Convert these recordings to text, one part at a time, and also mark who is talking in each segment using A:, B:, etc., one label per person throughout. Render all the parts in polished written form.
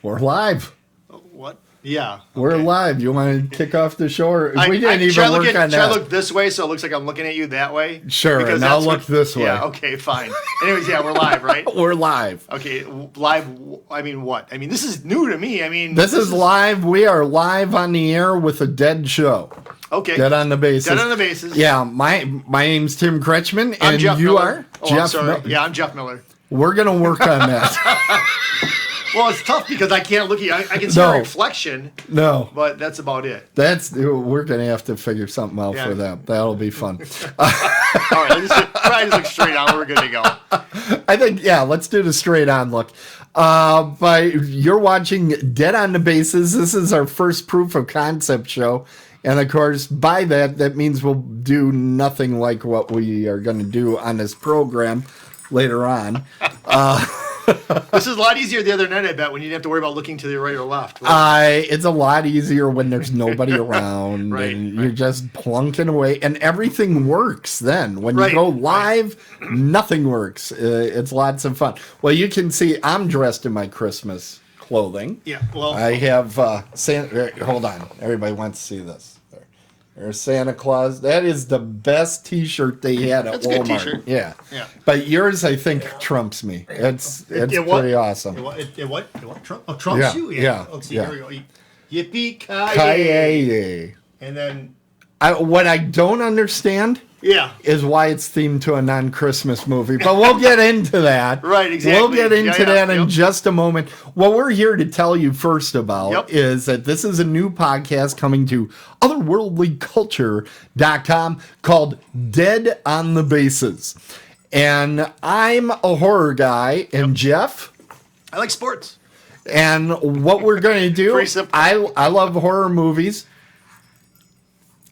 A: We're live.
B: What? Yeah. Okay.
A: We're live. You want to kick off the show? We didn't even
B: work
A: on that.
B: Should I look this way so it looks like I'm looking at you that way?
A: Sure, because and I'll look this way.
B: Yeah, okay, fine. Anyways, yeah, we're live, right?
A: We're live.
B: Okay, live, I mean what? I mean, this is new to me. I mean...
A: This is live. We are live on the air with a Dead show.
B: Okay.
A: Dead on the Bases.
B: Dead on the Bases.
A: Yeah, my name's Tim Kretschmann, and
B: Jeff
A: you
B: Miller.
A: are?
B: Oh,
A: Jeff
B: I'm sorry.
A: Miller.
B: Yeah, I'm Jeff Miller.
A: We're going to work on that.
B: Well, it's tough because I can't look at you. I can see a reflection.
A: No.
B: But that's about it.
A: We're going to have to figure something out for that. That'll be fun.
B: All right, just look straight on. We're good to go.
A: I think, let's do the straight on look. You're watching Dead on the Bases. This is our first proof of concept show. And of course, by that means we'll do nothing like what we are going to do on this program later on.
B: This is a lot easier the other night, I bet, when you didn't have to worry about looking to the right or left.
A: It's a lot easier when there's nobody around
B: right,
A: and you're just plunking away, and everything works then. When you go live, nothing works. It's lots of fun. Well, you can see I'm dressed in my Christmas clothing.
B: Yeah, well.
A: I have Santa. Hold on. Everybody wants to see this. There's Santa Claus. That is the best T-shirt they had at Walmart.
B: That's a good T-shirt.
A: Yeah. But yours, I think, trumps me. It's pretty awesome.
B: It what? Trumps you?
A: Yeah.
B: Let's see. Here we go.
A: Yippee-ki-yay.
B: And then...
A: what I don't understand is why it's themed to a non-Christmas movie. But we'll get into that.
B: Right, exactly.
A: We'll get into that in just a moment. What we're here to tell you first about is that this is a new podcast coming to otherworldlyculture.com called Dead on the Bases. And I'm a horror guy, and Jeff?
B: I like sports.
A: And what we're going to do, I love horror movies.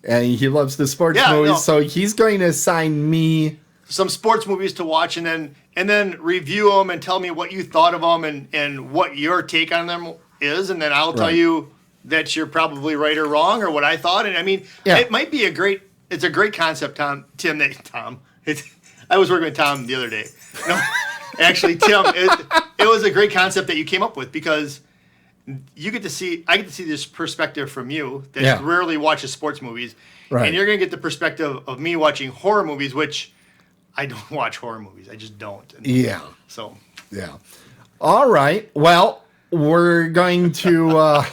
A: And he loves the sports movies, so he's going to assign me
B: some sports movies to watch, and then review them and tell me what you thought of them and what your take on them is, and then I'll tell you that you're probably right or wrong or what I thought. And I mean, it might be a great concept, Tom. I was working with Tom the other day. No, actually, Tim, it was a great concept that you came up with because. I get to see this perspective from you that rarely watches sports movies, and you're going to get the perspective of me watching horror movies, which I don't watch horror movies. I just don't.
A: All right. Well, we're going to.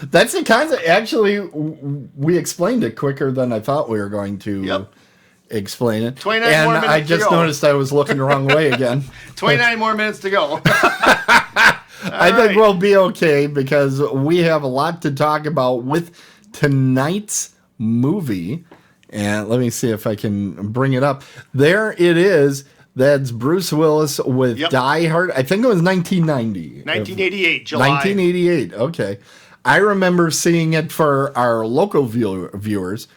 A: That's the concept. Actually, we explained it quicker than I thought we were going to. Explain it.
B: 29
A: and
B: more minutes
A: I just noticed I was looking the wrong way again.
B: 29 more minutes to go.
A: I think we'll be okay because we have a lot to talk about with tonight's movie. And let me see if I can bring it up. There it is. That's Bruce Willis with Die Hard. I think it was 1990.
B: 1988, July.
A: 1988, okay. I remember seeing it for our local viewers.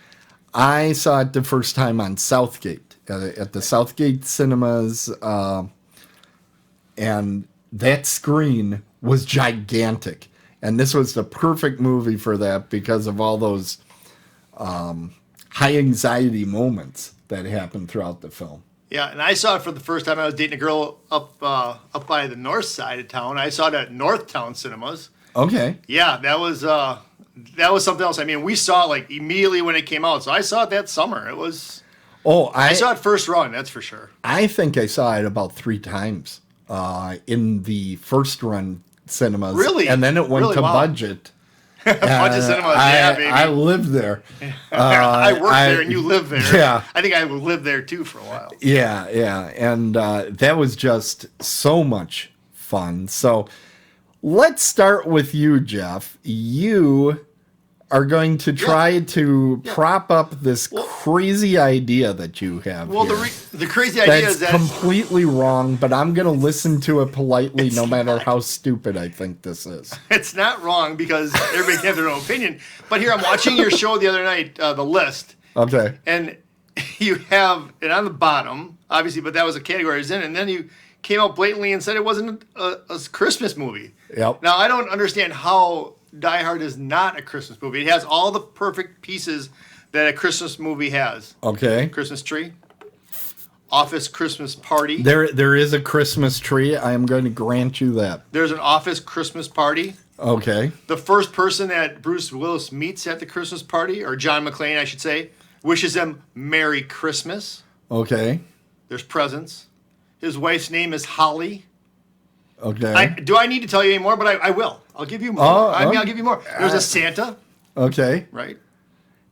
A: I saw it the first time on Southgate, at the Southgate Cinemas, and that screen was gigantic. And this was the perfect movie for that because of all those high anxiety moments that happened throughout the film.
B: Yeah, and I saw it for the first time. I was dating a girl up by the north side of town. I saw it at Northtown Cinemas.
A: Okay.
B: Yeah, that was something else. I mean, we saw it like immediately when it came out. So I saw it that summer. It was... I saw it first run, that's for sure.
A: I think I saw it about 3 times. In the first run cinemas.
B: Really?
A: And then it went to budget.
B: Budget cinemas, baby.
A: I lived there.
B: I worked there and you lived there.
A: Yeah.
B: I think I lived there too for a while.
A: Yeah. And that was just so much fun. So let's start with you, Jeff. You are going to try to prop up this crazy idea that you have.
B: Well, the crazy idea is that
A: completely wrong, but I'm going to listen to it politely no matter how stupid I think this is.
B: It's not wrong because everybody can have their own opinion. But here, I'm watching your show the other night, the list.
A: Okay.
B: And you have it on the bottom, obviously, but that was a category I was in. And then you came out blatantly and said it wasn't a Christmas movie.
A: Yep.
B: Now, I don't understand how Die Hard is not a Christmas movie. It has all the perfect pieces that a Christmas movie has.
A: Okay.
B: Christmas tree. Office Christmas Party.
A: There is a Christmas tree. I am going to grant you that.
B: There's an Office Christmas Party.
A: Okay.
B: The first person that Bruce Willis meets at the Christmas party, or John McClane, I should say, wishes him Merry Christmas.
A: Okay.
B: There's presents. His wife's name is Holly.
A: Okay.
B: Do I need to tell you any more? But I will. I'll give you more. I'll give you more. There's a Santa.
A: Okay.
B: Right.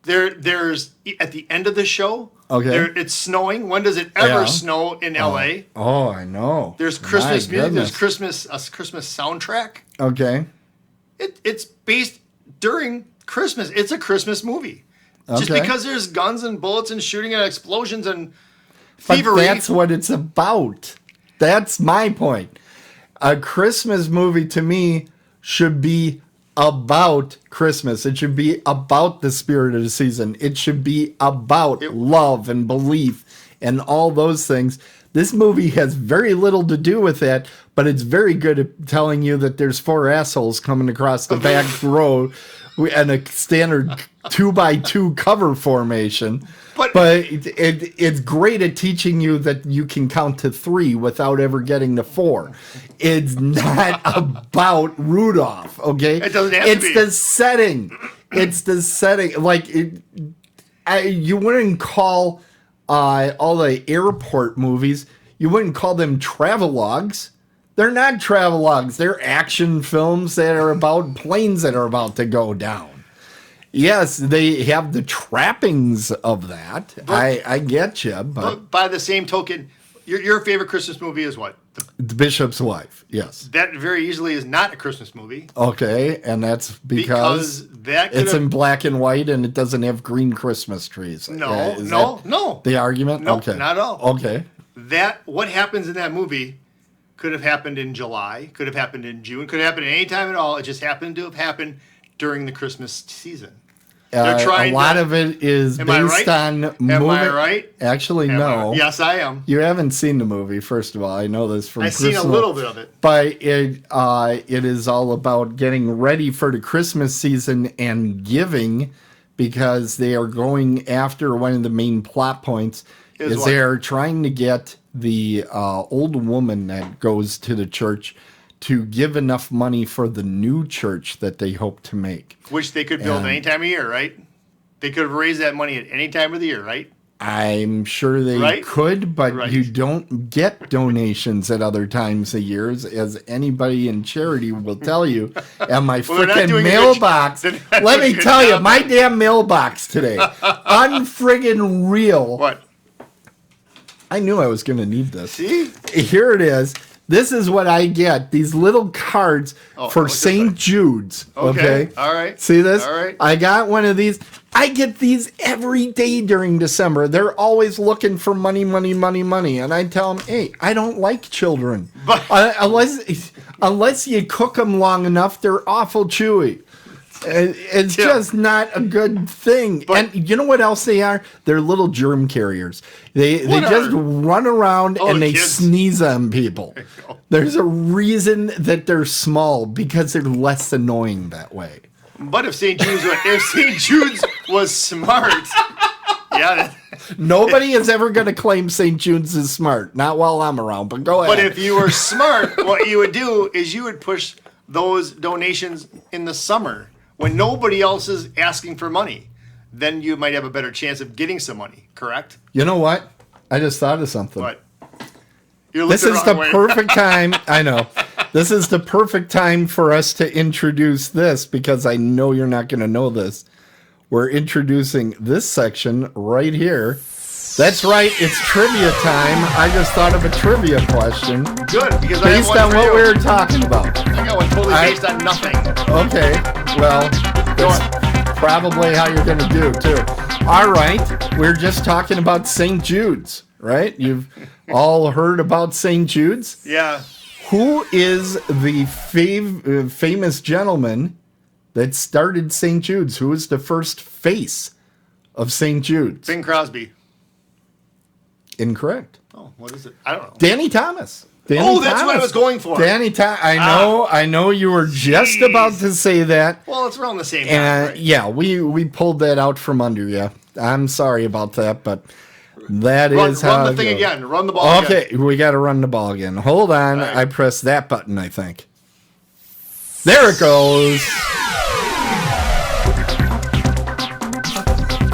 B: There's at the end of the show.
A: Okay.
B: It's snowing. When does it ever snow in L.A.?
A: Oh, I know.
B: There's Christmas music. There's a Christmas soundtrack.
A: Okay.
B: It's based during Christmas. It's a Christmas movie. Just because there's guns and bullets and shooting and explosions and thievery.
A: But that's what it's about. That's my point. A Christmas movie to me should be about Christmas. It should be about the spirit of the season. It should be about love and belief and all those things. This movie has very little to do with that, but it's very good at telling you that there's 4 assholes coming across the back row and a standard 2x2 cover formation. But it's great at teaching you that you can count to 3 without ever getting to 4. It's not about Rudolph, okay?
B: It doesn't have to be.
A: It's the setting. It's the setting. Like, you wouldn't call all the airport movies, you wouldn't call them travelogues. They're not travelogues. They're action films that are about planes that are about to go down. Yes, they have the trappings of that. I get you. But
B: by the same token, your favorite Christmas movie is what?
A: The Bishop's Wife, yes.
B: That very easily is not a Christmas movie.
A: Okay, and that's because it's in black and white and it doesn't have green Christmas trees.
B: No.
A: The argument?
B: No,
A: okay.
B: Not at all.
A: Okay.
B: What happens in that movie could have happened in July, could have happened in June, could have happened at any time at all. It just happened to have happened during the Christmas season.
A: A lot of it is based on movie.
B: Am I right?
A: Actually, no.
B: Yes, I am.
A: You haven't seen the movie, first of all. I know this from
B: I've seen a little bit of it.
A: But it is all about getting ready for the Christmas season and giving, because they are going after one of the main plot points is they're trying to get the old woman that goes to the church to give enough money for the new church that they hope to make.
B: Which they could build any time of year, right? They could have raised that money at any time of the year, right?
A: I'm sure they could, but you don't get donations at other times of years, as anybody in charity will tell you. And my freaking mailbox, let me tell you, my damn mailbox today, unfriggin' real.
B: What?
A: I knew I was going to need this.
B: See?
A: Here it is. This is what I get. These little cards for St. Jude's. Okay.
B: All right.
A: See this?
B: All right.
A: I got one of these. I get these every day during December. They're always looking for money. And I tell them, hey, I don't like children. Unless you cook them long enough, they're awful chewy. It's just not a good thing. And you know what else they are? They're little germ carriers. They just run around and they sneeze on people. There's a reason that they're small, because they're less annoying that way.
B: But if St. Jude's was smart,
A: nobody is ever going to claim St. Jude's is smart. Not while I'm around, but go ahead.
B: But if you were smart, what you would do is you would push those donations in the summer, when nobody else is asking for money. Then you might have a better chance of getting some money, correct?
A: You know what? I just thought of something.
B: What?
A: This is the perfect time. I know. This is the perfect time for us to introduce this, because I know you're not going to know this. We're introducing this section right here. That's right. It's trivia time. I just thought of a trivia question.
B: Good, because
A: based on what we were talking about.
B: I got one totally based on nothing.
A: Okay. Well, that's probably how you're going to do, too. All right. We're just talking about St. Jude's, right? You've all heard about St. Jude's?
B: Yeah.
A: Who is the famous gentleman that started St. Jude's? Who is the first face of St. Jude's?
B: Bing Crosby.
A: Incorrect.
B: Oh, what is it? I don't know.
A: Danny Thomas.
B: That's what I was going for.
A: Danny Thomas. I know you were just about to say that.
B: Well, it's around the same time, right?
A: Yeah, we pulled that out from under you. I'm sorry about that, but That is how
B: run the
A: it
B: thing
A: goes.
B: again. Run the ball again.
A: Okay, we got to run the ball again. Hold on.
B: Right.
A: I pressed that button, I think. There it goes.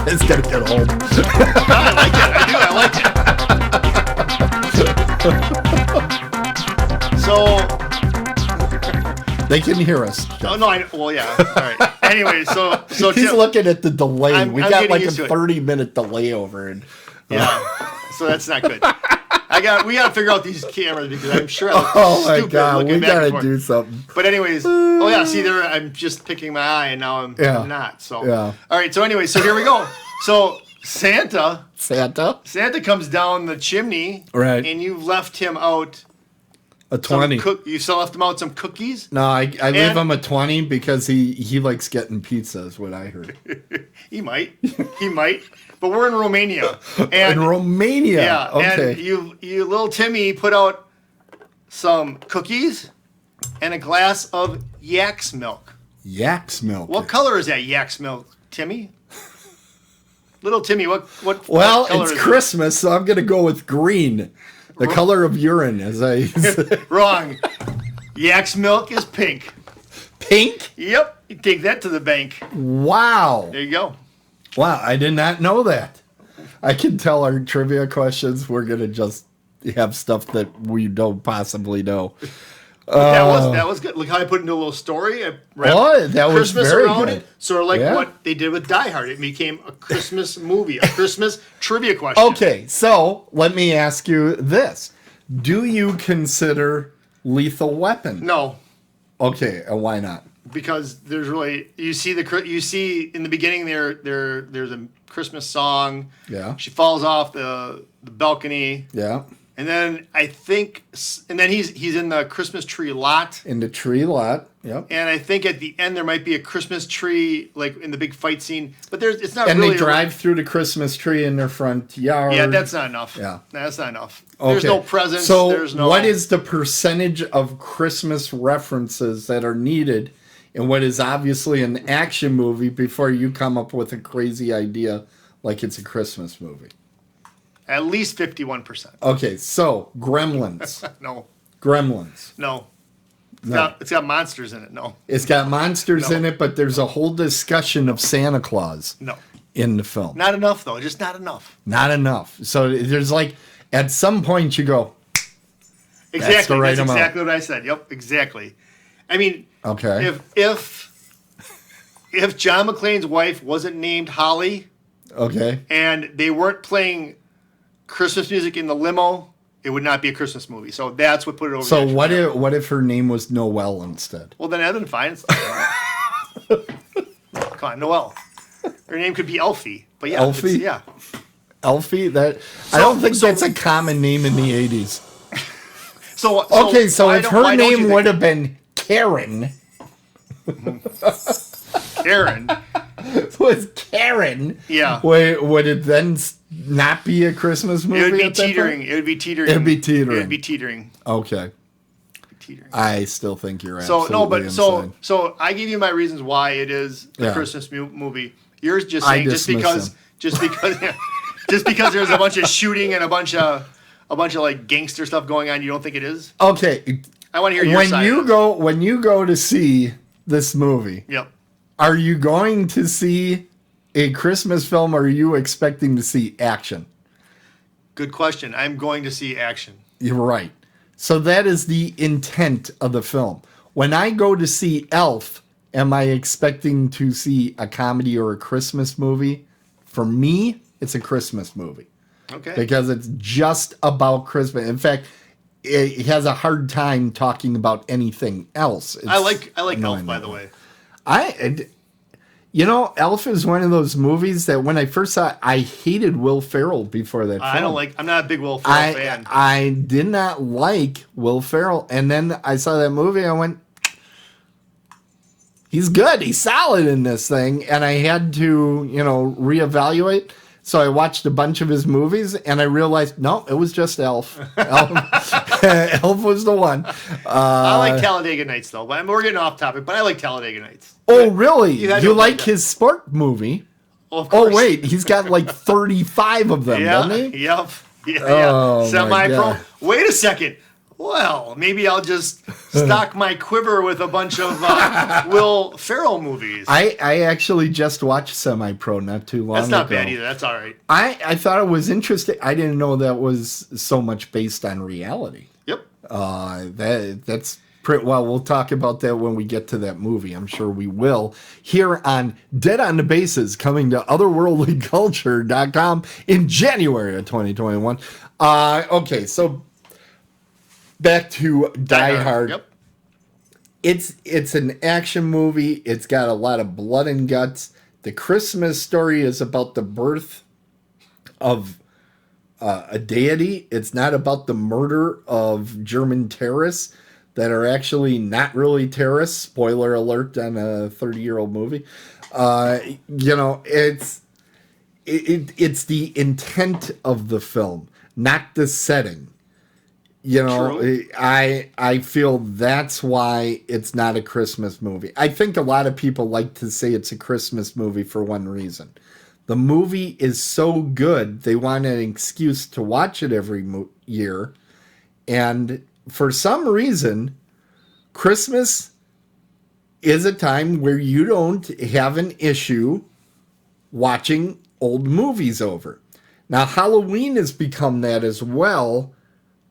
A: It's going to get old.
B: I like it. I do. I like it. So
A: They can hear us.
B: Oh no! Well, yeah. All right. Anyway, so
A: He's
B: Tim,
A: looking at the delay.
B: I'm
A: We got
B: getting
A: like a
B: used to it.
A: 30-minute delay over it.
B: yeah. So that's not good. We got to figure out these cameras because I'm sure I look
A: Oh my
B: stupid
A: God,
B: looking
A: we
B: back and
A: got to
B: forth.
A: do something.
B: But anyways, oh yeah. See there, I'm just picking my eye, and now I'm not. So
A: Yeah.
B: All right. So anyway, so here we go. So Santa comes down the chimney,
A: Right.
B: And you left him out.
A: A 20.
B: You still left him out some cookies.
A: No, I leave him a 20 because he likes getting pizza, is what I heard.
B: He might. But we're in Romania. And
A: In Romania.
B: yeah,
A: Okay.
B: and you little Timmy put out some cookies and a glass of yak's milk.
A: Yak's milk.
B: What color is that yak's milk, Timmy? Little Timmy, what
A: Well,
B: what color
A: it's
B: is
A: Christmas, so I'm going to go with green. The color of urine, as I
B: it? Wrong. Yak's milk is pink.
A: Pink?
B: Yep. You take that to the bank.
A: Wow.
B: There you go.
A: Wow, I did not know that. I can tell our trivia questions, we're going to just have stuff that we don't possibly know.
B: That was good. Look how I put it into a little story. I wrapped
A: Oh, that was
B: Christmas
A: very
B: around
A: good.
B: it. Sort of like
A: Yeah.
B: what they did with Die Hard. It became a Christmas movie, a Christmas trivia question.
A: Okay, so let me ask you this. Do you consider Lethal Weapon?
B: No,
A: Okay, and why not?
B: because there's really you see in the beginning there's a Christmas song.
A: Yeah.
B: She falls off the balcony,
A: Yeah.
B: and then he's in the Christmas tree lot.
A: In the tree lot. Yep.
B: And I think at the end there might be a Christmas tree, like in the big fight scene. But it's not
A: And
B: really.
A: they drive through the Christmas tree in their front yard.
B: Yeah, that's not enough.
A: Yeah.
B: That's not enough.
A: Okay.
B: There's no presents.
A: So
B: There's no.
A: what is the percentage of Christmas references that are needed in what is obviously an action movie before you come up with a crazy idea like it's a Christmas movie?
B: At least 51%.
A: Okay, so Gremlins.
B: No.
A: Gremlins.
B: No.
A: No.
B: It's got monsters in it. No.
A: It's got monsters
B: No.
A: in it, but there's a whole discussion of Santa Claus
B: No.
A: in the film.
B: Not enough though. Just not enough.
A: Not enough. So there's like, at some point you go,
B: Exactly.
A: the right
B: That's
A: amount.
B: exactly what I said. Yep. Exactly. I mean,
A: okay.
B: if John McClane's wife wasn't named Holly
A: Okay.
B: and they weren't playing Christmas music in the limo, it would not be a Christmas movie. So that's what put it over.
A: So
B: the edge.
A: what if her name was Noelle instead?
B: Well, then that'd been fine. Come on, Noelle. Her name could be Elfie, but yeah,
A: Elfie?
B: yeah.
A: Elfie? I don't think that's a common name in the 80s.
B: So
A: Okay, so
B: why
A: if
B: don't-
A: her
B: why don't you
A: name
B: think-
A: would have been Karen,
B: Karen,
A: was Karen,
B: Yeah.
A: would it then not be a Christmas movie?
B: it would be
A: at that
B: teetering.
A: point?
B: It would be teetering.
A: It'd be teetering.
B: It would be teetering.
A: Okay.
B: Teetering.
A: I still think you're
B: So
A: absolutely
B: no, but
A: insane.
B: so I gave you my reasons why it is a
A: Yeah.
B: Christmas movie. Yours just
A: I
B: saying just
A: dismiss
B: because yeah, just because there's a bunch of shooting and a bunch of like gangster stuff going on, you don't think it is?
A: Okay,
B: I want to hear your
A: when
B: side.
A: when you go to see this movie,
B: Yep.
A: are you going to see a Christmas film or are you expecting to see action?
B: Good question. I'm going to see action.
A: You're right. So that is the intent of the film. When I go to see Elf, am I expecting to see a comedy or a Christmas movie? For me, it's a Christmas movie
B: Okay.
A: because it's just about Christmas. In fact, it has a hard time talking about anything else.
B: I like
A: annoying
B: Elf, by
A: that
B: the
A: way.
B: way.
A: Elf is one of those movies that when I first saw it, I hated Will Ferrell before that film.
B: I'm not a big Will Ferrell fan.
A: I did not like Will Ferrell. And then I saw that movie and I went, he's good. He's solid in this thing. And I had to, reevaluate. So I watched a bunch of his movies and I realized, no, it was just Elf. Elf was the one.
B: I like Talladega Nights though. But we're getting off topic, but I like Talladega Nights.
A: Oh, really?
B: You had
A: You
B: to
A: like
B: like that.
A: his sport movie?
B: of course.
A: Oh, wait. He's got like 35 of them, doesn't he?
B: Yep. Yeah,
A: Oh, my
B: Semi-pro.
A: God.
B: Wait a second. Well, maybe I'll just stock my quiver with a bunch of Will Ferrell movies.
A: I actually just watched Semi-Pro not too long ago.
B: That's not bad either. That's all right.
A: I thought it was interesting. I didn't know that was so much based on reality.
B: Yep.
A: That's pretty well. We'll talk about that when we get to that movie. I'm sure we will. Here on Dead on the Bases, coming to otherworldlyculture.com in January of 2021. Okay, so back to Die Hard.
B: Yep.
A: It's an action movie. It's got a lot of blood and guts. The Christmas story is about the birth of a deity. It's not about the murder of German terrorists that are actually not really terrorists. Spoiler alert on a 30-year-old movie. It's the intent of the film, not the setting.
B: True.
A: I feel that's why it's not a Christmas movie. I think a lot of people like to say it's a Christmas movie for one reason. The movie is so good, they want an excuse to watch it every year. And for some reason, Christmas is a time where you don't have an issue watching old movies over. Now, Halloween has become that as well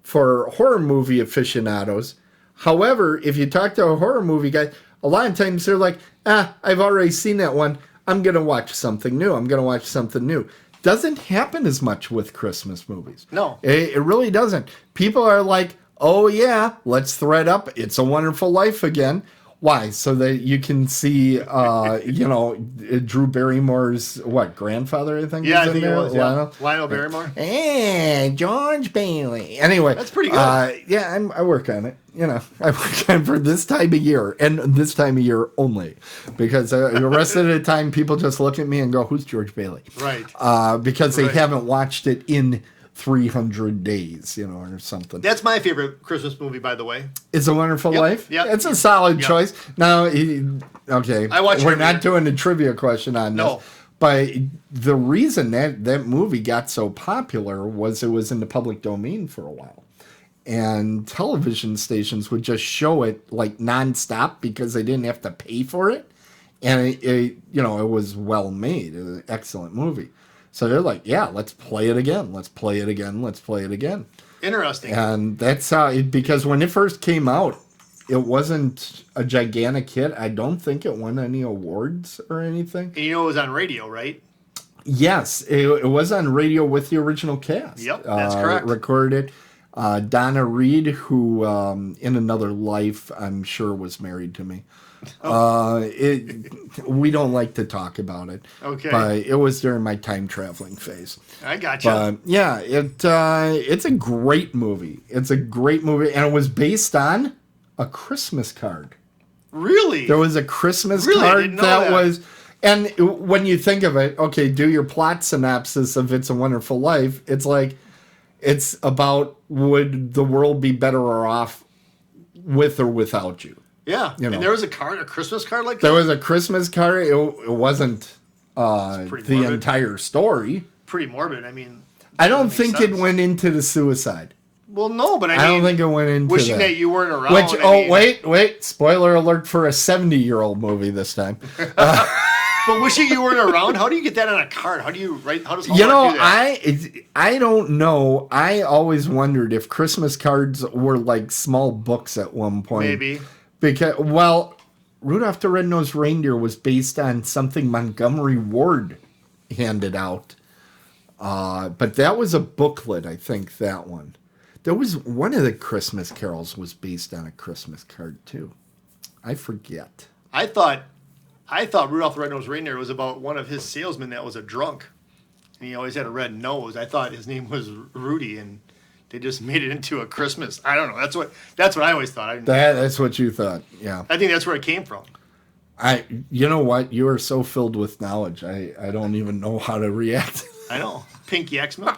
A: for horror movie aficionados. However, if you talk to a horror movie guy, a lot of times they're like, I've already seen that one. I'm going to watch something new. Doesn't happen as much with Christmas movies.
B: No.
A: It really doesn't. People are like, oh yeah, let's thread up It's a Wonderful Life again. Why? So that you can see, Drew Barrymore's, grandfather, I think?
B: Yeah, I
A: is in
B: think it
A: there?
B: was. Yeah. Lionel Barrymore.
A: And George Bailey. Anyway.
B: That's pretty good.
A: I work on it. I work on it for this time of year, and this time of year only. Because the rest of the time, people just look at me and go, who's George Bailey?
B: Right.
A: Because they haven't watched it in 300 days, or something.
B: That's my favorite Christmas movie, by the way.
A: It's a Wonderful Life?
B: Yep.
A: It's a solid choice. Now, okay,
B: I watch
A: we're not doing a trivia question on this.
B: No.
A: But the reason that movie got so popular was it was in the public domain for a while. And television stations would just show it like nonstop because they didn't have to pay for it. And it was well made. It was an excellent movie. So they're like, yeah, let's play it again. Let's play it again.
B: Interesting.
A: And that's how because when it first came out, it wasn't a gigantic hit. I don't think it won any awards or anything.
B: And it was on radio, right?
A: Yes, it was on radio with the original cast.
B: Yep, that's correct.
A: Recorded. Donna Reed, who in another life, I'm sure was married to me. We don't like to talk about it.
B: Okay.
A: But it was during my time traveling phase.
B: I gotcha.
A: But yeah, it's a great movie. It's a great movie, and it was based on a Christmas card.
B: Really?
A: There was a Christmas
B: I
A: card
B: didn't know that
A: was, and when you think of it, okay, do your plot synopsis of It's a Wonderful Life. It's like, it's about would the world be better off with or without you?
B: Yeah. And there was a Christmas card like that?
A: There was a Christmas card. It wasn't the
B: morbid.
A: entire story.
B: Pretty morbid. I mean,
A: I don't think it went into the suicide.
B: Well, no, but
A: I don't think it went into
B: wishing that you weren't around.
A: Which, wait. Spoiler alert for a 70-year-old movie this time.
B: But wishing you weren't around, how do you get that on a card? How does Hallmark do that?
A: I don't know. I always wondered if Christmas cards were like small books at one point.
B: Maybe.
A: Because, Rudolph the Red-Nosed Reindeer was based on something Montgomery Ward handed out. But that was a booklet, I think, that one. There was one of the Christmas carols was based on a Christmas card, too. I forget.
B: I thought Rudolph the Red-Nosed Reindeer was about one of his salesmen that was a drunk. And he always had a red nose. I thought his name was Rudy, and they just made it into a Christmas. I don't know. That's what I always thought.
A: That's what you thought, yeah.
B: I think that's where it came from.
A: You know what? You are so filled with knowledge. I don't even know how to react.
B: I know. Pinky X milk.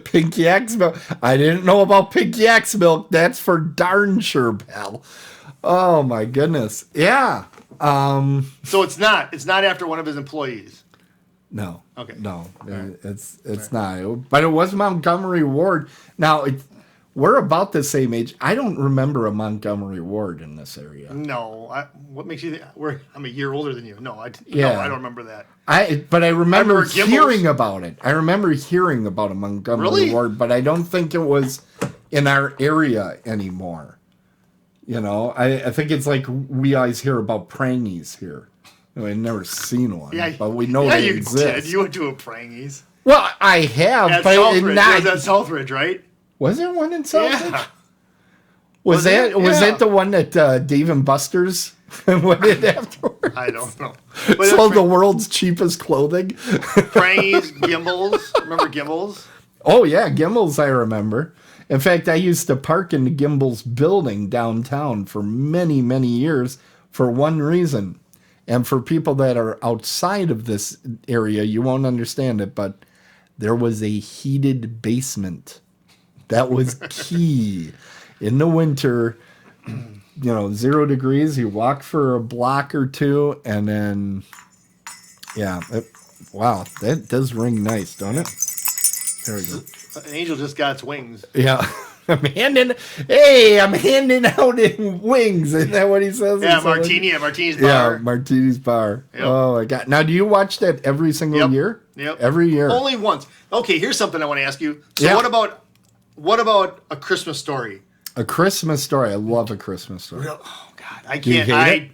A: Pinky X milk. I didn't know about Pinky X milk. That's for darn sure, pal. Oh my goodness. Yeah.
B: So it's not after one of his employees.
A: No.
B: Okay.
A: No.
B: Right.
A: It's not. But it was Montgomery Ward. Now, we're about the same age. I don't remember a Montgomery Ward in this area.
B: No. What makes you think I'm a year older than you? No, I don't remember that.
A: But I remember
B: Gimbals.
A: hearing about it. I remember hearing about a Montgomery Ward, but I don't think it was in our area anymore. You know, I think it's like we always hear about prangies here. I've never seen one, but we know they exist.
B: Did. You went to a Prangies.
A: Well, I have,
B: At
A: but
B: Southridge.
A: not.
B: It was at Southridge, right?
A: Was there one in Southridge?
B: Yeah.
A: Was that the one that Dave and Buster's went in afterwards?
B: I don't know.
A: Sold the world's cheapest clothing.
B: Prangies, Gimbals. Remember Gimbals?
A: Oh yeah, Gimbals. I remember. In fact, I used to park in the Gimbals building downtown for many, many years for one reason. And for people that are outside of this area, you won't understand it, but there was a heated basement. That was key. In the winter, 0 degrees, you walk for a block or two, and then, wow, that does ring nice, don't it? There we go.
B: An angel just got its wings.
A: Yeah. I'm handing out in wings. Isn't that what he says?
B: Yeah, Martini at Martini's Bar.
A: Yeah, Martini's Bar. Yep. Oh, my God. Now, do you watch that every single year?
B: Yep.
A: Every year?
B: Only once. Okay, here's something I want to ask you. So what about A Christmas Story?
A: A Christmas Story. I love A Christmas Story.
B: Oh, God. I
A: Do you
B: can't.
A: hate it?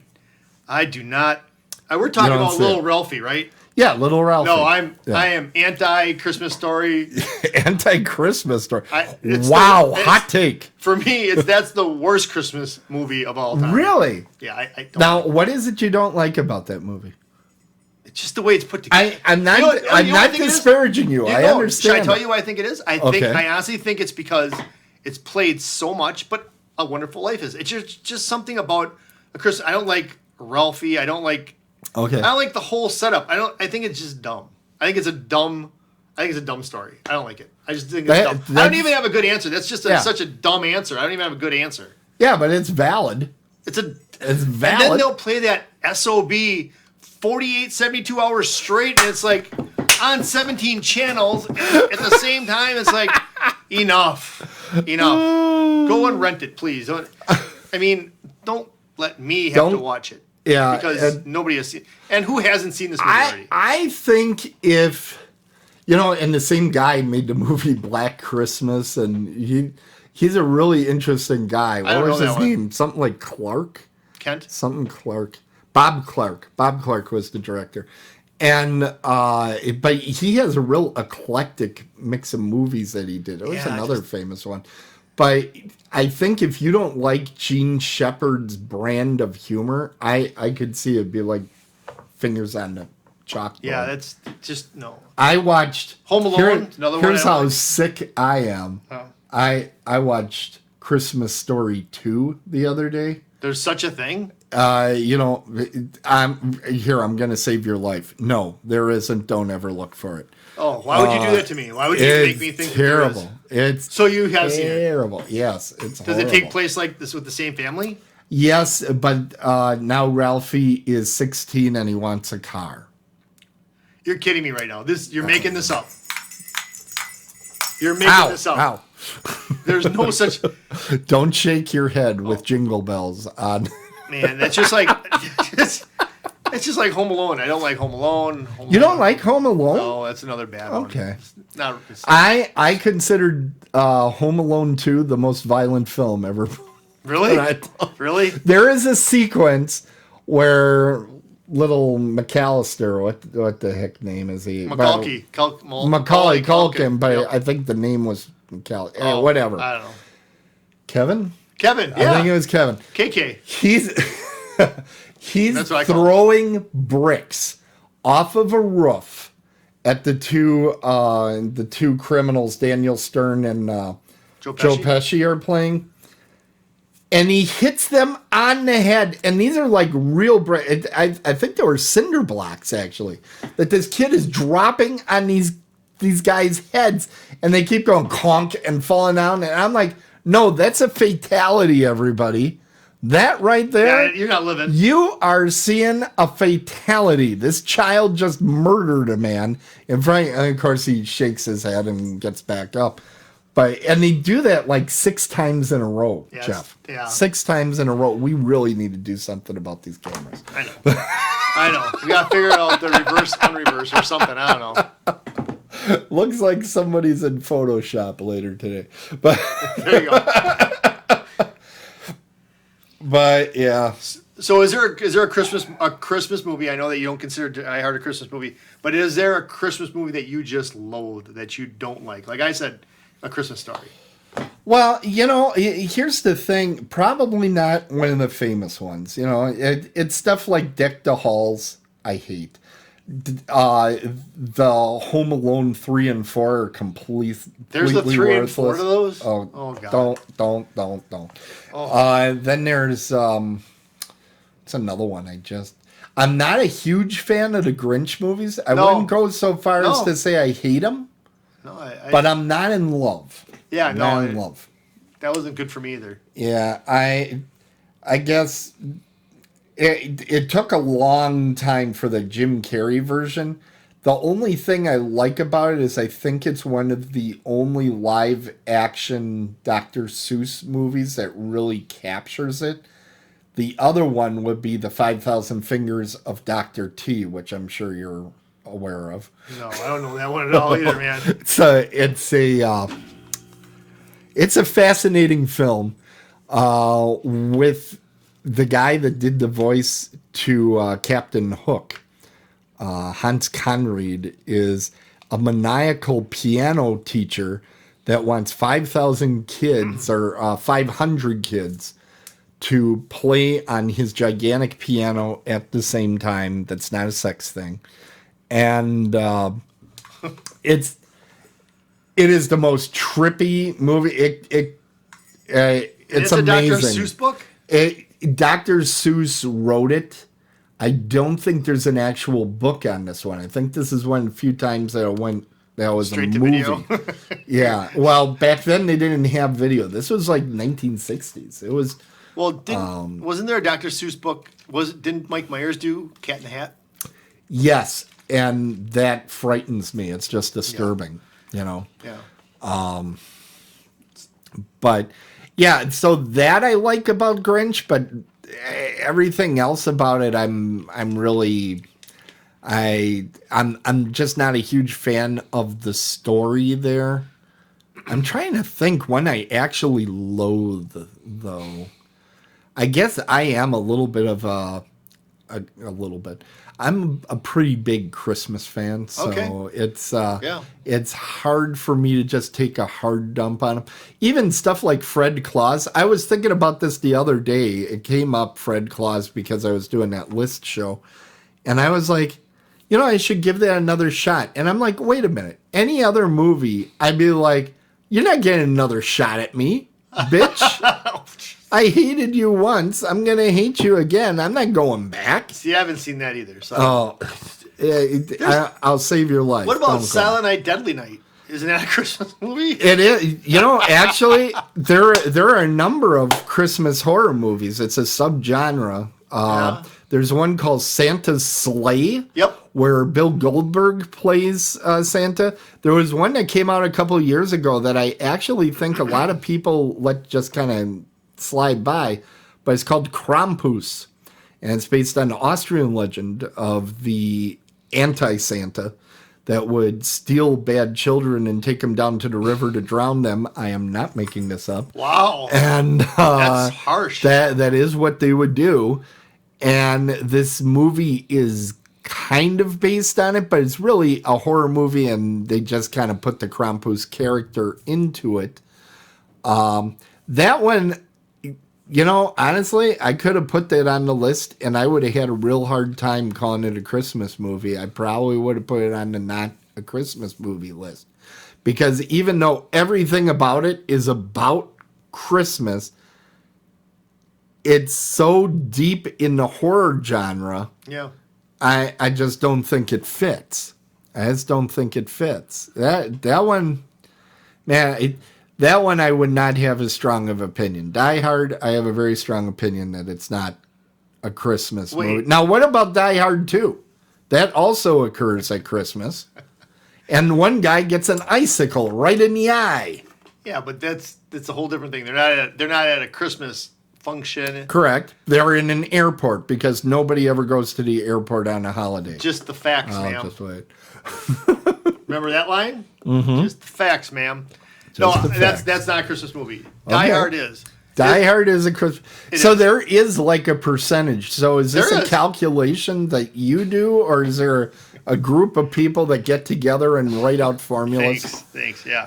B: I do not. We're talking about Little Ralphie, right?
A: Yeah, Little Ralphie.
B: No, I am anti-Christmas Story.
A: Anti-Christmas Story.
B: Hot
A: take.
B: For me, that's the worst Christmas movie of all time.
A: Really?
B: Yeah, I don't.
A: Now, what is it you don't like about that movie?
B: It's just the way it's put together.
A: I'm not disparaging you. I understand.
B: Should I tell you why I think it is? I honestly think it's because it's played so much, but A Wonderful Life is. It's just something about a Christmas. I don't like Ralphie. I don't like the whole setup. I think it's just dumb. I think it's a dumb story. I don't like it. I just think it's dumb. I don't even have a good answer. That's just such a dumb answer. I don't even have a good answer.
A: Yeah, but it's valid.
B: It's valid.
A: And
B: then they'll play that SOB 48, 72 hours straight, and it's like on 17 channels. And at the same time, it's like, enough. Go and rent it, please. Don't let me have to watch it.
A: Yeah,
B: because nobody has seen. And who hasn't seen this movie already?
A: I think if and the same guy made the movie Black Christmas, and he's a really interesting guy. What was his name? Something like Clark?
B: Kent?
A: Something Clark. Bob Clark. Bob Clark was the director. And but he has a real eclectic mix of movies that he did. There was another famous one. But I think if you don't like Gene Shepard's brand of humor, I could see it be like Fingers on the Chalkboard.
B: Yeah, that's just no.
A: I watched
B: Home Alone. Another one.
A: Here's how sick I am. Oh. I watched Christmas Story 2 the other day.
B: There's such a thing?
A: I'm going to save your life. No, there isn't. Don't ever look for it.
B: Oh, why would you do that to me? Why would you make me think
A: terrible? It's
B: so you have seen it.
A: Terrible. Yes, it's
B: Does it take place like this with the same family?
A: Yes, but now Ralphie is 16 and he wants a car.
B: You're kidding me right now. You're making this up. You're making this up.
A: Ow.
B: There's no such.
A: Don't shake your head with Jingle Bells on.
B: Man, that's just like it's just like Home Alone. I don't like Home Alone.
A: You don't like Home Alone?
B: No, that's another bad one.
A: Okay.
B: It's
A: I considered Home Alone 2 the most violent film ever.
B: Really? Really?
A: There is a sequence where little McAllister, what the heck name is he?
B: Macaulay
A: Culkin, but yep. I think the name was McAllister. Whatever.
B: I don't know.
A: Kevin,
B: yeah.
A: I think it was Kevin.
B: KK.
A: He's throwing bricks off of a roof at the two criminals, Daniel Stern and Joe Pesci are playing. And he hits them on the head. And these are like real bricks. I think they were cinder blocks, actually. That this kid is dropping on these guys' heads. And they keep going conk and falling down. And I'm like, no, that's a fatality, everybody. That right there,
B: Yeah, you're not living.
A: you are seeing a fatality. This child just murdered a man in front. And of course, he shakes his head and gets back up. And they do that like 6 times in a row,
B: Yes,
A: Jeff.
B: yeah.
A: 6 times in a row. We really need to do something about these cameras.
B: I know. I know. We got to figure out the reverse, unreverse, or something. I don't know.
A: Looks like somebody's in Photoshop later today. But
B: There you go.
A: But yeah.
B: So is there a Christmas movie? I know that you don't consider Die Hard a Christmas movie, but is there a Christmas movie that you just loathe, that you don't like? Like I said, A Christmas Story.
A: Well, here's the thing. Probably not one of the famous ones. It's stuff like Deck the Halls. I hate. The Home Alone 3 and 4 are completely
B: There's the 3 and 4
A: worthless.
B: of those?
A: Oh
B: God.
A: Don't.
B: Oh.
A: Then there's it's another one. I'm not a huge fan of the Grinch movies. I wouldn't go so far as to say I hate them.
B: No,
A: but I'm not in love.
B: Yeah,
A: I'm
B: no,
A: not in love.
B: That wasn't good for me either.
A: Yeah, I guess it took a long time for the Jim Carrey version. The only thing I like about it is I think it's one of the only live action Dr. Seuss movies that really captures it. The other one would be the 5,000 Fingers of Dr. T, which I'm sure you're aware of.
B: No, I don't know that one at all either, man.
A: It's a fascinating film with the guy that did the voice to Captain Hook. Hans Conried is a maniacal piano teacher that wants 5,000 kids or 500 kids to play on his gigantic piano at the same time. That's not a sex thing. And it is the most trippy movie. It's
B: a
A: amazing.
B: Dr. Seuss book?
A: Dr. Seuss wrote it. I don't think there's an actual book on this one. I think this is one of the few times that was
B: Straight
A: a
B: to
A: movie.
B: video.
A: Yeah. Well, back then they didn't have video. This was like 1960s. It was.
B: Well, wasn't there a Dr. Seuss book? Didn't Mike Myers do Cat in the Hat?
A: Yes, and that frightens me. It's just disturbing,
B: Yeah.
A: But yeah, so that I like about Grinch, but everything else about it, I'm just not a huge fan of the story there. I'm trying to think when I actually loathe, though. I guess I am a little bit of a little bit. I'm a pretty big Christmas fan, so it's hard for me to just take a hard dump on them. Even stuff like Fred Claus. I was thinking about this the other day. It came up, Fred Claus, because I was doing that list show. And I was like, I should give that another shot. And I'm like, wait a minute. Any other movie, I'd be like, you're not getting another shot at me, bitch. I hated you once. I'm going to hate you again. I'm not going back.
B: See, I haven't seen that either. So.
A: I'll save your life.
B: What about Silent Night, Deadly Night? Isn't that a Christmas movie?
A: It is. Actually, there are a number of Christmas horror movies. It's a subgenre. There's one called Santa's Sleigh.
B: Yep.
A: Where Bill Goldberg plays Santa. There was one that came out a couple of years ago that I actually think a lot of people let just kind of slide by, but it's called Krampus, and it's based on the Austrian legend of the anti-Santa that would steal bad children and take them down to the river to drown them. I am not making this up.
B: Wow.
A: And
B: that's harsh.
A: That is what they would do. And this movie is kind of based on it, but it's really a horror movie, and they just kind of put the Krampus character into it. That one, honestly, I could have put that on the list, and I would have had a real hard time calling it a Christmas movie. I probably would have put it on the not a Christmas movie list. Because even though everything about it is about Christmas, it's so deep in the horror genre.
B: Yeah.
A: I just don't think it fits. I just don't think it fits. That one, man, That one I would not have as strong of opinion. Die Hard, I have a very strong opinion that it's not a Christmas movie. Now, what about Die Hard 2? That also occurs at Christmas. And one guy gets an icicle right in the eye.
B: Yeah, but that's a whole different thing. They're not at a Christmas function.
A: Correct. They're in an airport because nobody ever goes to the airport on a holiday.
B: Just the facts, ma'am.
A: Just wait.
B: Remember that line? Mm-hmm. Just the facts, ma'am. That's not a Christmas movie. Die Hard is.
A: Die Hard is a Christmas. So there is like a percentage. So is this a calculation that you do, or is there a group of people that get together and write out formulas?
B: Thanks. Yeah.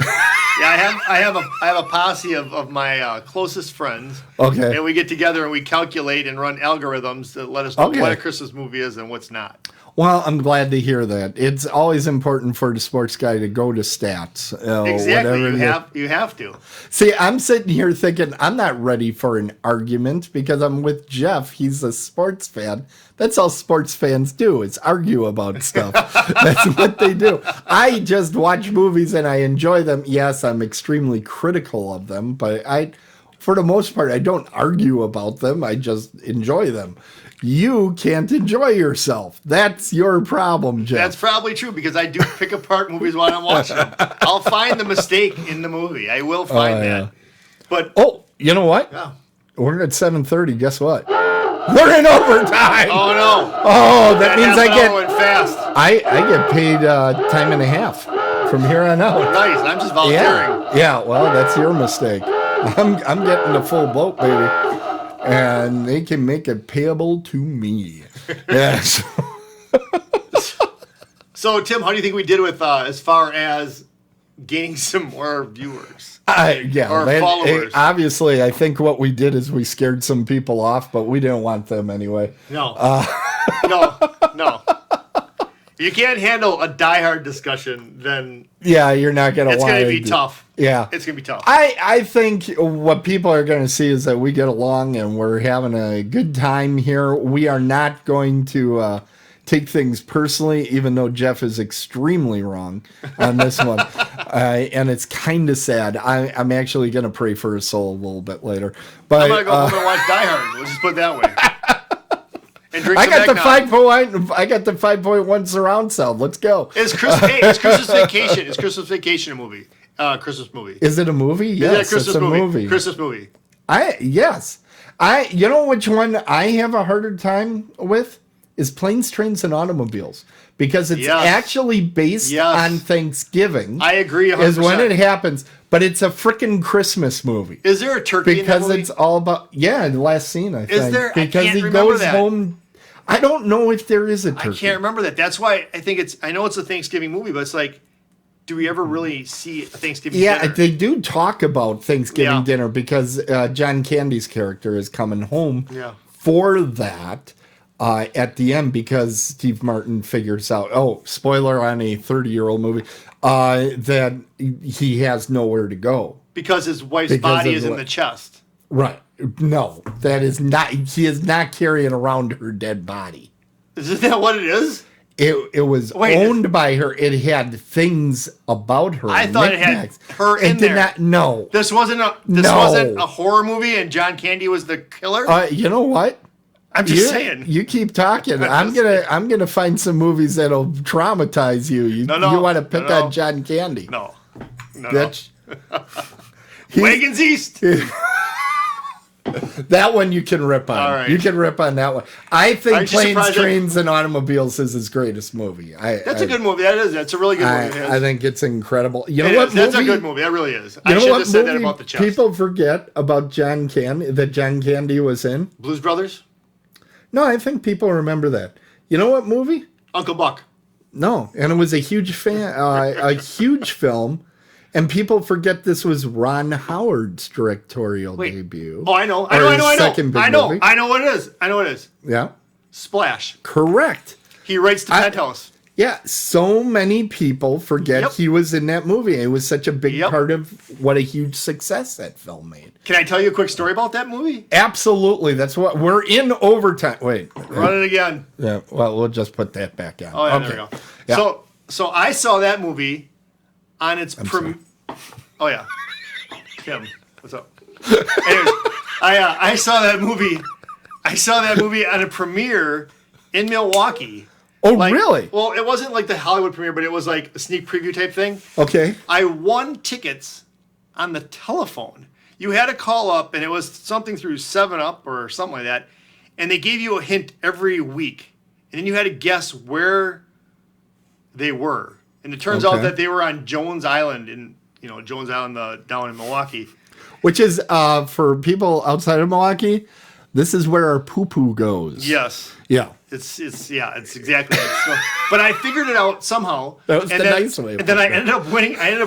B: I have a posse of my closest friends.
A: Okay.
B: And we get together and we calculate and run algorithms that let us know what a Christmas movie is and what's not.
A: Well, I'm glad to hear that. It's always important for the sports guy to go to stats.
B: Exactly. You have to.
A: See, I'm sitting here thinking I'm not ready for an argument because I'm with Jeff. He's a sports fan. That's all sports fans do is argue about stuff. That's what they do. I just watch movies and I enjoy them. Yes, I'm extremely critical of them, but for the most part, I don't argue about them. I just enjoy them. You can't enjoy yourself. That's your problem, Jeff.
B: That's probably true because I do pick apart movies while I'm watching them. I'll find the mistake in the movie. I will find that. Yeah. But
A: you know what?
B: Yeah.
A: We're at 7:30. Guess what? We're in overtime.
B: Oh no!
A: Oh, that means
B: went fast.
A: I get paid time and a half from here on out.
B: Nice. I'm just volunteering.
A: Yeah. Well, that's your mistake. I'm getting the full boat, baby. And they can make it payable to me. Yes.
B: So, Tim, how do you think we did with as far as gaining some more viewers?
A: Followers? Obviously, I think what we did is we scared some people off, but we didn't want them anyway.
B: No. No. You can't handle a Die Hard discussion, then
A: you're not going to want
B: to be tough.
A: Yeah.
B: It's going to be tough.
A: I think what people are going to see is that we get along and we're having a good time here. We are not going to take things personally, even though Jeff is extremely wrong on this one. And it's kind of sad. I'm actually going to pray for his soul a little bit later. But
B: I'm going to go home and watch Die Hard. We'll just put it that way.
A: I got the 5.1. I got the 5.1 surround sound. Let's go.
B: It's Christmas Vacation. Is Christmas Vacation a movie? Christmas movie.
A: Is it a movie? Yes, it's a movie.
B: Christmas movie.
A: Yes. You know which one I have a harder time with is Planes, Trains, and Automobiles because it's actually based on Thanksgiving.
B: I agree. 100%.
A: Is when it happens. But it's a freaking Christmas movie.
B: Is there a turkey in that movie?
A: It's all about... Yeah, the last scene, I think.
B: Is there?
A: Because
B: I can't
A: he goes home... I don't know if there is a turkey.
B: I can't remember that. That's why I think it's... I know it's a Thanksgiving movie, but it's like... Do we ever really see a Thanksgiving dinner?
A: Yeah, they do talk about Thanksgiving dinner because John Candy's character is coming home for that at the end because Steve Martin figures out... spoiler on a 30-year-old movie... that he has nowhere to go.
B: Because his wife's body is in the chest.
A: Right. No, that is not. He is not carrying around her dead body.
B: Isn't that what it is?
A: It was owned by her. It had things about her.
B: I thought it had her in there.
A: No.
B: This wasn't a horror movie and John Candy was the killer?
A: You know what?
B: I'm just saying.
A: You keep talking. I'm gonna find some movies that'll traumatize you. You want to pick on John Candy?
B: No.
A: Wagons
B: East.
A: That one you can rip on.
B: All right.
A: You can rip on that one. I think Planes, Trains, and Automobiles is his greatest movie.
B: That's a good movie. That is. That's a really good movie.
A: I think it's incredible. You know what?
B: That's a good movie. That really is. I should have said that about the chest.
A: People forget about John Candy, that John Candy was in
B: Blues Brothers.
A: No, I think people remember that. You know what movie?
B: Uncle Buck.
A: No, and it was a huge a huge film, and people forget this was Ron Howard's directorial debut.
B: Oh, I know what it is.
A: Yeah.
B: Splash.
A: Correct.
B: He writes the Penthouse.
A: Yeah, so many people forget he was in that movie. It was such a big part of what a huge success that film made.
B: Can I tell you a quick story about that movie?
A: Absolutely. That's what we're in overtime. Wait.
B: Run it again.
A: Yeah, well, we'll just put that back on.
B: Oh, yeah, there we go. Yeah. So I saw that movie on its Oh, yeah. Kim, what's up? Anyways, I saw that movie. I saw that movie at a premiere in Milwaukee.
A: Oh, really?
B: Well, it wasn't like the Hollywood premiere, but it was like a sneak preview type thing.
A: Okay.
B: I won tickets on the telephone. You had to call up, and it was something through 7-Up or something like that, and they gave you a hint every week, and then you had to guess where they were. And it turns out that they were on Jones Island Jones Island down in Milwaukee.
A: Which is, for people outside of Milwaukee, this is where our poo-poo goes.
B: Yes.
A: Yeah.
B: It's exactly it. So, but I figured it out somehow.
A: That was nice way.
B: And then I ended up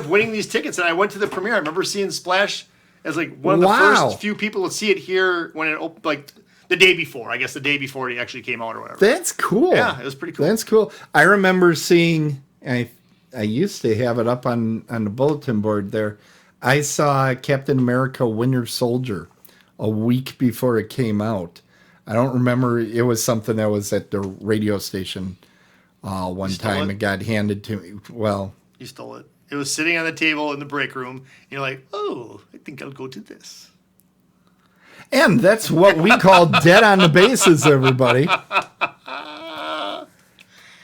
B: winning these tickets, and I went to the premiere. I remember seeing Splash as like one of the first few people to see it here when it opened, like the day before. I guess the day before it actually came out or whatever.
A: That's cool.
B: Yeah, it was pretty cool.
A: That's cool. I remember seeing. I used to have it up on the bulletin board there. I saw Captain America: Winter Soldier a week before it came out. I don't remember. It was something that was at the radio station one time. It got handed to me. Well,
B: you stole it. It was sitting on the table in the break room. And you're like, oh, I think I'll go to this.
A: And that's what we call dead on the bases, everybody.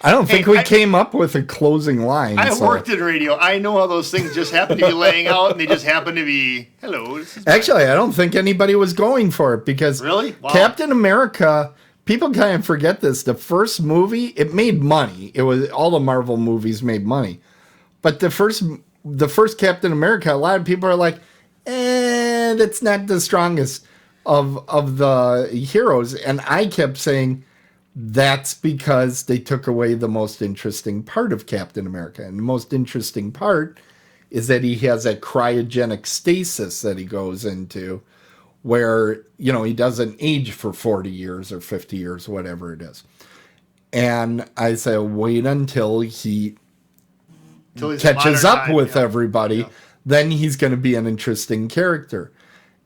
A: I don't think we came up with a closing line.
B: I worked in radio. I know how those things just happen to be laying out, and they just happen to be, hello.
A: Actually, I don't think anybody was going for it because
B: really? Wow.
A: Captain America, people kind of forget this. The first movie, it made money. It was all the Marvel movies made money. But the first Captain America, a lot of people are like, that's not the strongest of the heroes. And I kept saying, that's because they took away the most interesting part of Captain America. And the most interesting part is that he has that cryogenic stasis that he goes into where, he doesn't age for 40 years or 50 years, whatever it is. And I said, wait until he catches up with everybody. Yeah. Then he's going to be an interesting character.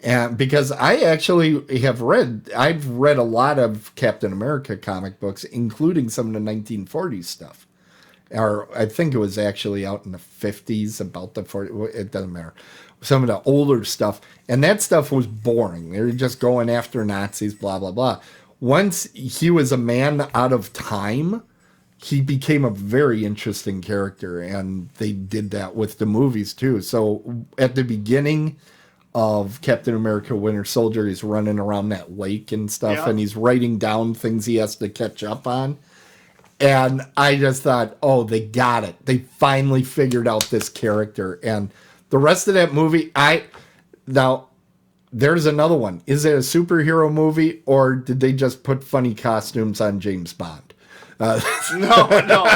A: And because I actually I've read a lot of Captain America comic books, including some of the 1940s stuff. Or I think it was actually out in the 50s, about the 40s. It doesn't matter. Some of the older stuff. And that stuff was boring. They were just going after Nazis, blah, blah, blah. Once he was a man out of time, he became a very interesting character. And they did that with the movies, too. So at the beginning of Captain America Winter Soldier, he's running around that lake and stuff, and he's writing down things he has to catch up on. And I just thought, oh, they got it. They finally figured out this character. And the rest of that movie, now, there's another one. Is it a superhero movie, or did they just put funny costumes on James Bond?
B: No.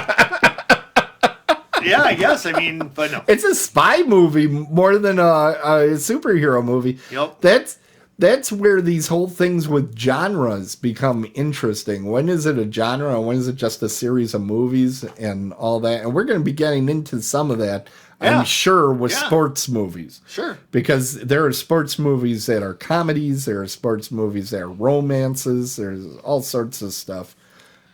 B: Yeah, I guess. I mean, but no.
A: It's a spy movie more than a superhero movie.
B: Yep.
A: That's where these whole things with genres become interesting. When is it a genre? When is it just a series of movies and all that? And we're going to be getting into some of that, I'm sure, with sports movies.
B: Sure.
A: Because there are sports movies that are comedies. There are sports movies that are romances. There's all sorts of stuff.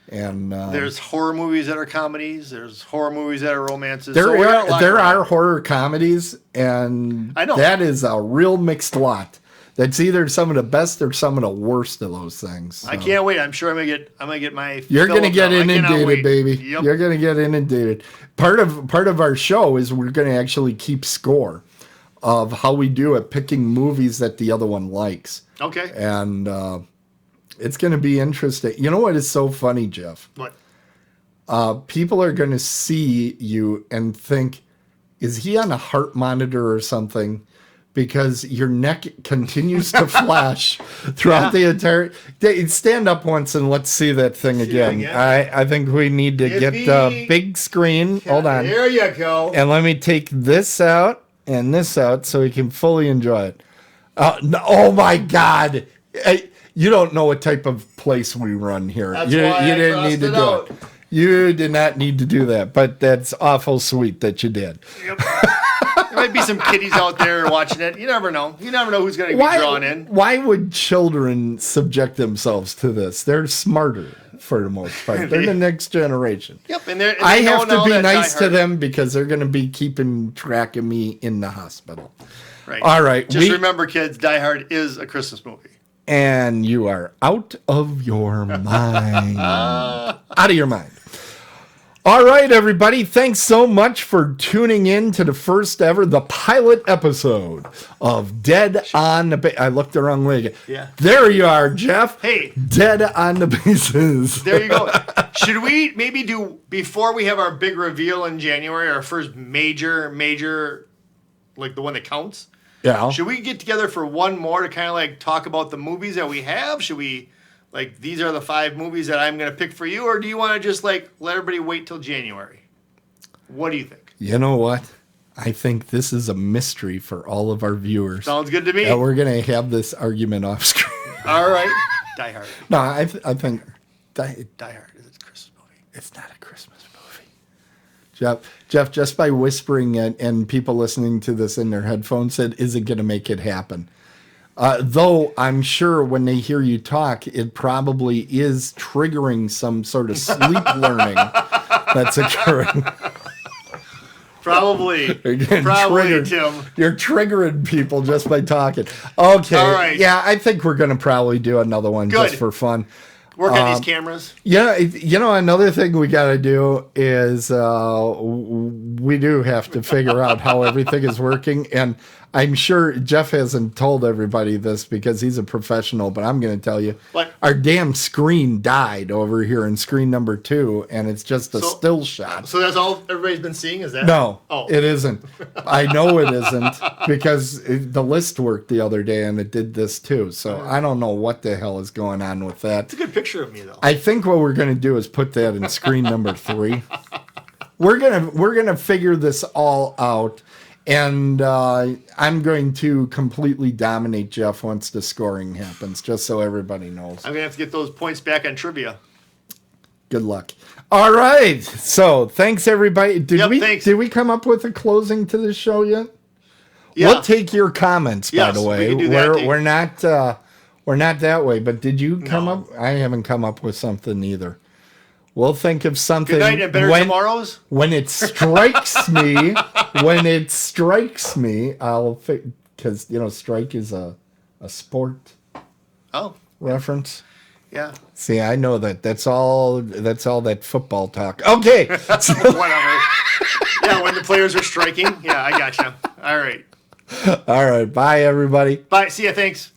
A: And
B: there's horror movies that are comedies. There's horror movies that are romances.
A: There are horror comedies, and
B: I know
A: that is a real mixed lot. That's either some of the best or some of the worst of those things. So.
B: I can't wait. I'm sure I'm gonna get my.
A: You're gonna get inundated, baby.
B: Yep.
A: You're gonna get inundated. Part of our show is we're gonna actually keep score of how we do at picking movies that the other one likes.
B: Okay.
A: And it's going to be interesting. You know what is so funny, Jeff?
B: What?
A: People are going to see you and think, is he on a heart monitor or something? Because your neck continues to flash throughout the entire... Stand up once and let's see that thing again. I think we need to get the big screen. Hold on.
B: There you go.
A: And let me take this out and this out so we can fully enjoy it. Oh, my God. You don't know what type of place we run here.
B: That's
A: you
B: why
A: didn't need to do it. You did not need to do that, but that's awful sweet that you did.
B: Yep. There might be some kiddies out there watching it. You never know. You never know who's going to be drawn in.
A: Why would children subject themselves to this? They're smarter for the most part. They're the next generation.
B: Yep, and
A: I have to be nice to them because they're going to be keeping track of me in the hospital.
B: Right.
A: All right.
B: Just remember, kids, Die Hard is a Christmas movie.
A: And you are out of your mind. Out of your mind. All right, everybody. Thanks so much for tuning in to the first ever, the pilot episode of Dead on the Base. I looked the wrong way.
B: Yeah.
A: There you are, Jeff.
B: Hey.
A: Dead on the Bases.
B: There you go. Should we maybe do, before we have our big reveal in January, our first major, like the one that counts?
A: Yeah.
B: Should we get together for one more to kind of like talk about the movies that we have? Should we, like, these are the 5 movies that I'm going to pick for you? Or do you want to just, like, let everybody wait till January? What do you think?
A: You know what? I think this is a mystery for all of our viewers.
B: Sounds good to me.
A: That we're going to have this argument off screen.
B: All right. Die Hard.
A: No, I think Die
B: Hard is a Christmas movie.
A: It's not a Christmas movie. Jeff, just by whispering it and people listening to this in their headphones said, isn't going to make it happen. Though I'm sure when they hear you talk, it probably is triggering some sort of sleep learning that's occurring.
B: Probably,
A: triggered.
B: Tim.
A: You're triggering people just by talking. Okay.
B: All right.
A: Yeah, I think we're going to probably do another one just for fun.
B: Work on these cameras.
A: Yeah, another thing we got to do is we do have to figure out how everything is working. And I'm sure Jeff hasn't told everybody this because he's a professional, but I'm going to tell you.
B: What?
A: Our damn screen died over here in screen number 2, and it's just a still shot.
B: So that's all everybody's been seeing? Is that?
A: No,
B: Oh.
A: It isn't. I know it isn't because the list worked the other day, and it did this too. So I don't know what the hell is going on with that.
B: It's a good picture of me, though.
A: I think what we're going to do is put that in screen number 3. We're gonna figure this all out, and I'm going to completely dominate Jeff once the scoring happens, just so everybody knows.
B: I'm gonna have to get those points back on trivia.
A: Good luck. All right. So thanks everybody.
B: Thanks.
A: Did we come up with a closing to this show yet?
B: Yeah.
A: We'll take your comments. By the way,
B: we can do that,
A: we're not that way. But did you come up? I haven't come up with something either. We'll think of something.
B: Good night and better tomorrows.
A: When it strikes me, I'll because strike is a sport reference.
B: Yeah.
A: See, I know that. That's all that football talk. Okay.
B: Whatever. Yeah, when the players are striking. Yeah, I gotcha. All right.
A: All right. Bye, everybody.
B: Bye. See ya. Thanks.